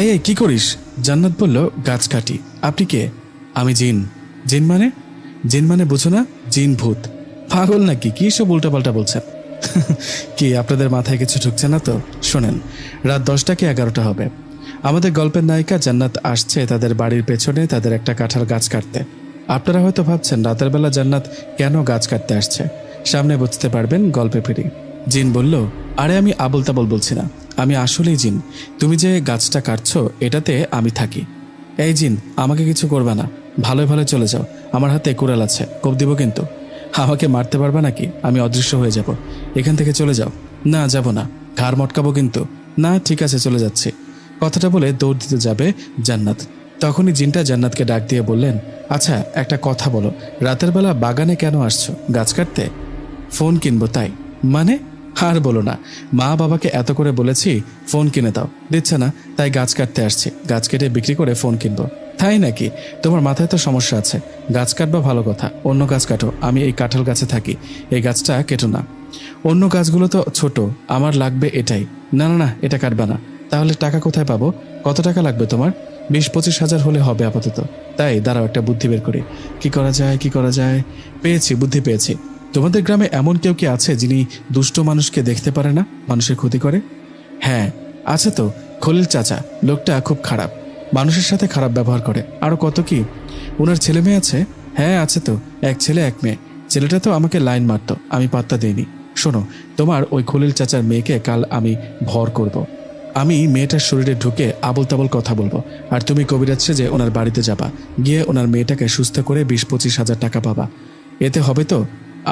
এই এই কি করিস? জান্নাত বলল, গাছ কাটি। আপনি কে? আমি জিন। জিন মানে? জিন মানে বুঝো না? জিন ভূত। পাগল নাকি? কি সব উল্টাপাল্টা বলছেন? কি আপনাদের মাথায় কিছু ঢুকছে না তো? শোনেন, রাত 10টা কি 11টা হবে, আমাদের গল্পের নায়িকা জান্নাত আসছে তাদের বাড়ির পেছনে তাদের একটা কাঁঠাল গাছ কাটতে। আপনারা হয়তো ভাবছেন রাতের বেলা জান্নাত কেন গাছ কাটতে আসছে। সামনে বুঝতে পারবেন গল্পে ফিরি। জিন বলল, আরে আমি আবল তাবল বলছি না, আমি আসলেই জিন। তুমি যে গাছটা কাটছো এটাতে আমি থাকি। এই জিন, আমাকে কিছু করবে না, ভালোই ভালো চলে যাও। আমার হাতে কুড়াল আছে, কোপ দিব কিন্তু। আমাকে মারতে পারবা নাকি? আমি অদৃশ্য হয়ে যাব। এখান থেকে চলে যাও। না, যাব না, ঘাড় মটকাবো কিন্তু। না, ঠিক আছে, চলে যাচ্ছি। কথাটা বলে দৌড় দিতে যাবে জান্নাত। তখনই জিনটা জান্নাতকে ডাক দিয়ে বললেন, আচ্ছা একটা কথা বলো, রাতের বেলা বাগানে কেন আসছো? গাছ কাটতে? ফোন কিনবো তাই। মানে? আর বলো না, মা বাবাকে এত করে বলেছি ফোন কিনে দাও, দিচ্ছে না, তাই গাছ কাটতে আসছি। গাছ কেটে বিক্রি করে ফোন কিনবো। তাই নাকি? তোমার মাথায় তো সমস্যা আছে। গাছ কাটবা ভালো কথা, অন্য গাছ কাটো। আমি এই কাঁঠাল গাছে থাকি, এই গাছটা কেটো না। অন্য গাছগুলো তো ছোট, আমার লাগবে এটাই। না না না, এটা কাটবা না। তাহলে টাকা কোথায় পাবো? কত টাকা লাগবে তোমার? 20-25 হাজার হলে হবে আপাতত। তাই দাঁড়াও, একটা বুদ্ধি বের করি। কি করা যায়, কি করা যায়? পেয়েছি, বুদ্ধি পেয়েছি। তোমাদের গ্রামে এমন কেউ কি আছে যিনি দুষ্ট মানুষকে দেখতে পারে না, মানুষের ক্ষতি করে? হ্যাঁ আছে তো, খলিল চাচা। লোকটা খুব খারাপ, মানুষের সাথে খারাপ ব্যবহার করে। আরো কত কি। ওনার ছেলে মেয়ে আছে? হ্যাঁ আছে তো, এক ছেলে এক মেয়ে। ছেলেটা তো আমাকে লাইন মারতো, আমি পাত্তা দিইনি। শোনো, তোমার ওই খলিল চাচার মেয়েকে কাল আমি ভর করব। আমি মেয়েটার শরীরে ঢুকে আবল তাবল কথা বলবো, আর তুমি কবিরাজ সেজে ওনার বাড়িতে যাবা, গিয়ে ওনার মেয়েটাকে সুস্থ করে 20-25 হাজার টাকা পাবা। এতে হবে তো?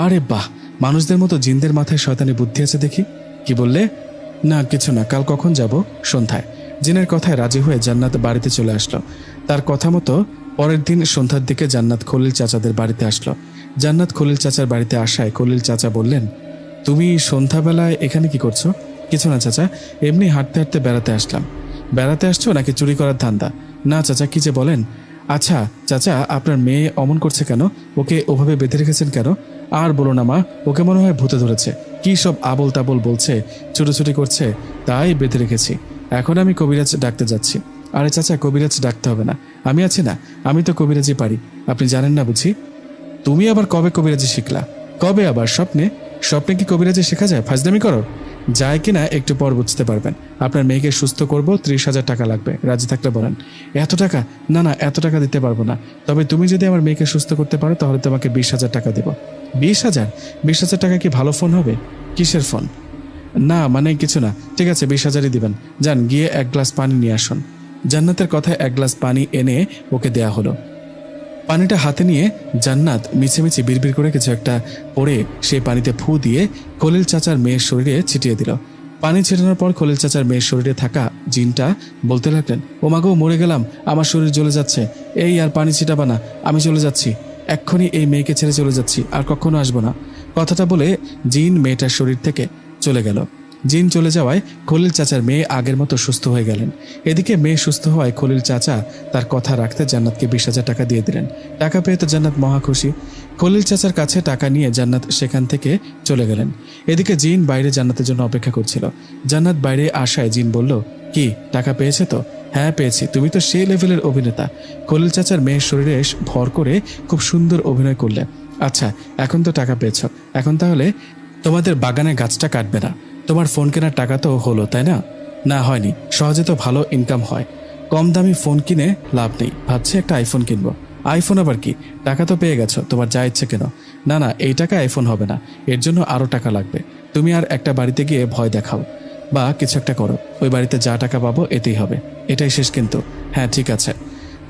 আরে বাহ, মানুষদের মতো জিনদের মাথায় শয়তানি বুদ্ধি আছে দেখি। কি বললে? না কিছু না, কাল কখন যাব? সন্ধ্যায়। জিনের কথায় রাজি হয়ে জান্নাত বাড়িতে চলে আসলো। তার কথা মতো পরের দিন সন্ধ্যার দিকে জান্নাত খলিল চাচাদের বাড়িতে আসলো। জান্নাত খলিল চাচার বাড়িতে আসায় খলিল চাচা বললেন, তুমি সন্ধ্যাবেলায় এখানে কি করছো? কিছু না চাচা, এমনি হাঁটতে হাঁটতে বেড়াতে আসলাম। বেড়াতে আসছো নাকি চুরি করার ধান্দা? না চাচা, কি যে বলেন। আচ্ছা চাচা, আপনার মেয়ে অমন করছে কেন? ওকে ওভাবে বেঁধে রেখেছেন কেন? আর বলো না মা, ওকে মনে হয় ভূতে ধরেছে। কি সব আবল তাবল বলছে, ছুটোছুটি করছে, তাই বেঁধে রেখেছি। এখন আমি কবিরাজ ডাকতে যাচ্ছি। আরে চাচা, কবিরাজ ডাকতে হবে না, আমি আছি না, আমি তো কবিরাজি পারি। আপনি জানেন না বুঝি? তুমি আবার কবে কবিরাজি শিখলা? কবে আবার? স্বপ্নে? স্বপ্নে কি কবিরাজি শেখা যায়? ফাজলামি করো। যায় কিনা একটু পর বুঝতে পারবেন। আপনার মেয়েকে সুস্থ করব, 30 হাজার টাকা লাগবে, রাজি থাকলে বলেন। এত টাকা? না না, এত টাকা দিতে পারবো না। তবে তুমি যদি আমার মেয়েকে সুস্থ করতে পারো তাহলে তোমাকে 20 হাজার টাকা দেবো। 20 হাজার? 20 হাজার টাকা কি ভালো ফোন হবে? কিসের ফোন? না মানে কিছু না, ঠিক আছে 20 হাজারই দিবেন। যান, গিয়ে এক গ্লাস পানি নিয়ে আসুন। জান্নাতের কথায় এক গ্লাস পানি এনে ওকে দেয়া হলো। পানিটা হাতে নিয়ে জান্নাত মিছেমিছে বিড়বিড় করে কিছু একটা পরে সেই পানিতে ফু দিয়ে খলিল চাচার মেয়ের শরীরে ছিটিয়ে দিল। পানি ছিটানোর পর খলিল চাচার মেয়ের শরীরে থাকা জিনটা বলতে লাগলেন, ও মাগো, মরে গেলাম, আমার শরীর জ্বলে যাচ্ছে। এই আর পানি ছিটাবা না, আমি চলে যাচ্ছি, এক্ষুনি এই মেয়েকে ছেড়ে চলে যাচ্ছি, আর কখনো আসবো না। কথাটা বলে জিন মেয়েটার শরীর থেকে চলে গেল। জিন চলে যাওয়ায় খলিল চাচার মেয়ে আগের মতো সুস্থ হয়ে গেলেন। এদিকে মেয়ে সুস্থ হওয়ায় খলিল চাচা তার কথা রাখতে জান্নাতকে 20 হাজার টাকা দিয়ে দিলেন। টাকা পেয়ে তো জান্নাত মহা খুশি। খলিল চাচার কাছে টাকা নিয়ে জান্নাত সেখান থেকে চলে গেলেন। এদিকে জিন বাইরে জান্নাতের জন্য অপেক্ষা করছিল। জান্নাত বাইরে আসায় জিন বলল, কি টাকা পেয়েছে তো? হ্যাঁ পেয়েছি, তুমি তো সেই লেভেলের অভিনেতা। খলিল চাচার মেয়ের শরীরে ভর করে খুব সুন্দর অভিনয় করলে। আচ্ছা, এখন তো টাকা পেয়েছ, এখন তাহলে তোমাদের বাগানে গাছটা কাটবে না। তোমার ফোন কেনার টাকা তো হলো, তাই না? না হয়নি, সহজে তো ভালো ইনকাম হয়। কম দামি ফোন কিনে লাভ নেই, ভাবছি একটা আইফোন কিনবো। আইফোন আবার কি? টাকা তো পেয়ে গেছো, তোমার যা ইচ্ছে কেন। না না, এই টাকা আইফোন হবে না, এর জন্য আরও টাকা লাগবে। তুমি আর একটা বাড়িতে গিয়ে ভয় দেখাও বা কিছু একটা করো, ওই বাড়িতে যা টাকা পাবো এতেই হবে। এটাই শেষ কিন্তু। হ্যাঁ ঠিক আছে।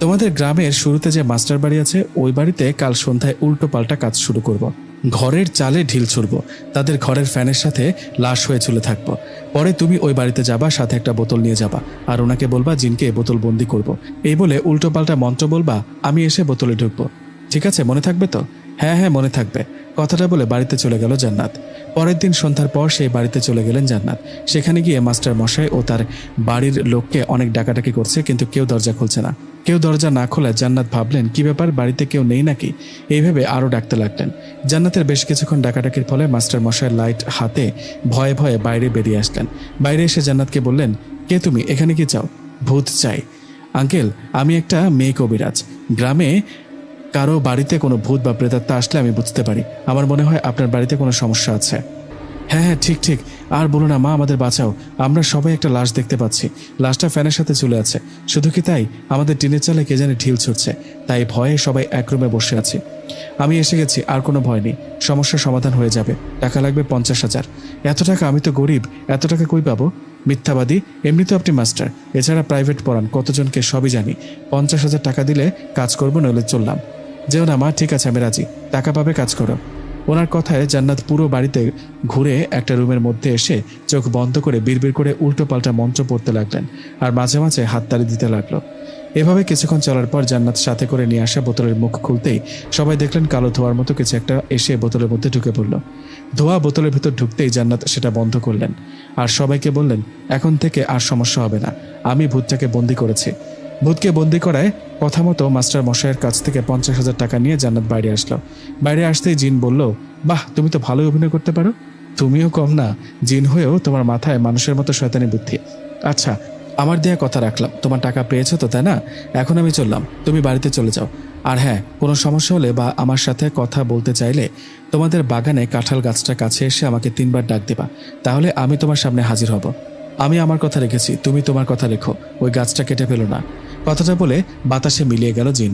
তোমাদের গ্রামের শুরুতে যে মাস্টার বাড়ি আছে ওই বাড়িতে কাল সন্ধ্যায় উল্টো পাল্টা কাজ শুরু করব। ঘরের চালে ঢিল ছুড়ব, তাদের ঘরের ফ্যানের সাথে লাশ হয়ে ঝুলে থাকবো। পরে তুমি ওই বাড়িতে যাবা, সাথে একটা বোতল নিয়ে যাবা, আর ওনাকে বলবা জিনকে বোতল বন্দি করব। এই বলে উল্টো পাল্টা মন্ত্র বলবা, আমি এসে বোতলে ঢুকবো। ঠিক আছে, মনে থাকবে তো? হ্যাঁ হ্যাঁ মনে থাকবে। কথাটা বলে বাড়িতে চলে গেল জান্নাত। পরের দিন সন্ধ্যার পর সেই বাড়িতে চলে গেলেন জান্নাত। সেখানে গিয়ে মাস্টার মশাই ও তার বাড়ির লোককে অনেক ডাকাডাকি করছে, কিন্তু কেউ দরজা খুলছে না। কেউ দরজা না খোলায় জান্নাত ভাবলেন, কি ব্যাপার, বাড়িতে কেউ নেই নাকি? এইভাবে আরও ডাকতে লাগলেন। জান্নাতের বেশ কিছুক্ষণ ডাকাডাকির ফলে মাস্টার মশাইয়ের লাইট হাতে ভয়ে ভয়ে বাইরে বেরিয়ে আসলেন। বাইরে এসে জান্নাতকে বললেন, কে তুমি, এখানে কি চাও? ভূত চাই। আঙ্কেল, আমি একটা মেয়ে কবিরাজ। গ্রামে কারো বাড়িতে কোনো ভূত বা প্রেতাত্মা আসলে আমি বুঝতে পারি। আমার মনে হয় আপনার বাড়িতে কোনো সমস্যা আছে। হ্যাঁ হ্যাঁ, ঠিক ঠিক। আর বলো না মা, আমাদের বাঁচাও। আমরা সবাই একটা লাশ দেখতে পাচ্ছি। লাশটা ফ্যানের সাথে ঝুলে আছে। শুধু কি তাই, আমাদের টিনের চালে কে জানে ঢিল ছুটছে। তাই ভয়ে সবাই এক রুমে বসে আছি। আমি এসে গেছি, আর কোনো ভয় নেই। সমস্যার সমাধান হয়ে যাবে। টাকা লাগবে 50,000। এত টাকা? আমি তো গরিব, এত টাকা কই পাবো? মিথ্যাবাদী, এমনি তো আপনি মাস্টার, এছাড়া প্রাইভেট পড়ান কতজনকে, সবই জানি। 50,000 টাকা দিলে কাজ করবো, নইলে চললাম। যেও না মা, ঠিক আছে আমি রাজি। টাকা পাবে, কাজ করো। ওনার কথায় জান্নাত পুরো বাড়িতে ঘুরে একটা রুমের মধ্যে এসে চোখ বন্ধ করে বিড়বিড় করে উল্টো পাল্টা মন্ত্র পড়তে লাগলেন, আর মাঝে মাঝে হাততালি দিতে লাগলো। এভাবে কিছুক্ষণ চলার পর জান্নাত সাথে করে নিয়ে আসা বোতলের মুখ খুলতেই সবাই দেখলেন কালো ধোয়ার মতো কিছু একটা এসে বোতলের মধ্যে ঢুকে পড়ল। ধোয়া বোতলের ভিতর ঢুকতেই জান্নাত সেটা বন্ধ করলেন, আর সবাইকে বললেন, এখন থেকে আর সমস্যা হবে না। আমি ভূতটাকে বন্দি করেছি। ভূতকে বন্দি করায় কথা মতো মাস্টার মশাইয়ের কাছ থেকে 50,000 টাকা নিয়ে জান্নাত বাইরে আসলো। বাইরে আসতেই জিন বলল, বাহ, তুমি তো ভালোই অভিনয় করতে পারো। তুমিও কম না, জিন হয়েও তোমার মাথায় মানুষের মতো শয়তানি বুদ্ধি। আচ্ছা, আমার দেয়া কথা রাখলাম। তোমার টাকা পেয়েছো তো, তাই না? এখন আমি চললাম, তুমি বাড়িতে চলে যাও। আর হ্যাঁ, কোনো সমস্যা হলে বা আমার সাথে কথা বলতে চাইলে তোমাদের বাগানে কাঁঠাল গাছটা কাছে এসে আমাকে 3 বার ডাক দেবা, তাহলে আমি তোমার সামনে হাজির হব। আমি আমার কথা রেখেছি, তুমি তোমার কথা রেখো। ওই গাছটা কেটে ফেলো না। কথাটা বলে বাতাসে মিলিয়ে গেল জিন।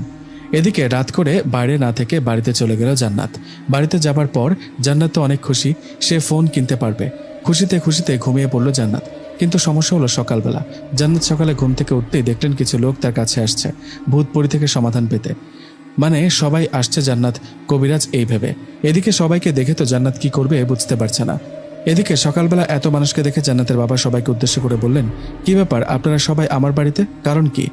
এদিকে রাত করে বাইরে না থেকে বাড়িতে চলে গেল জান্নাত। বাড়িতে যাবার পর জান্নাত তো অনেক খুশি, সে ফোন কিনতে পারবে। খুশিতে খুশিতে ঘুমিয়ে পড়ল জান্নাত। কিন্তু সমস্যা হলো সকালবেলা। জান্নাত সকালে ঘুম থেকে উঠতেই দেখলেন কিছু লোক তার কাছে আসছে ভূতপরি থেকে সমাধান পেতে। মানে সবাই আসছে জান্নাত কবিরাজ এই ভেবে। এদিকে সবাইকে দেখে তো জান্নাত কি করবে বুঝতে পারছে না। এদিকে সকালবেলা এত মানুষকে দেখে জান্নাতের বাবা সবাইকে উদ্দেশ্য করে বললেন, কি ব্যাপার, আপনারা সবাই আমার বাড়িতে, কারণ কি?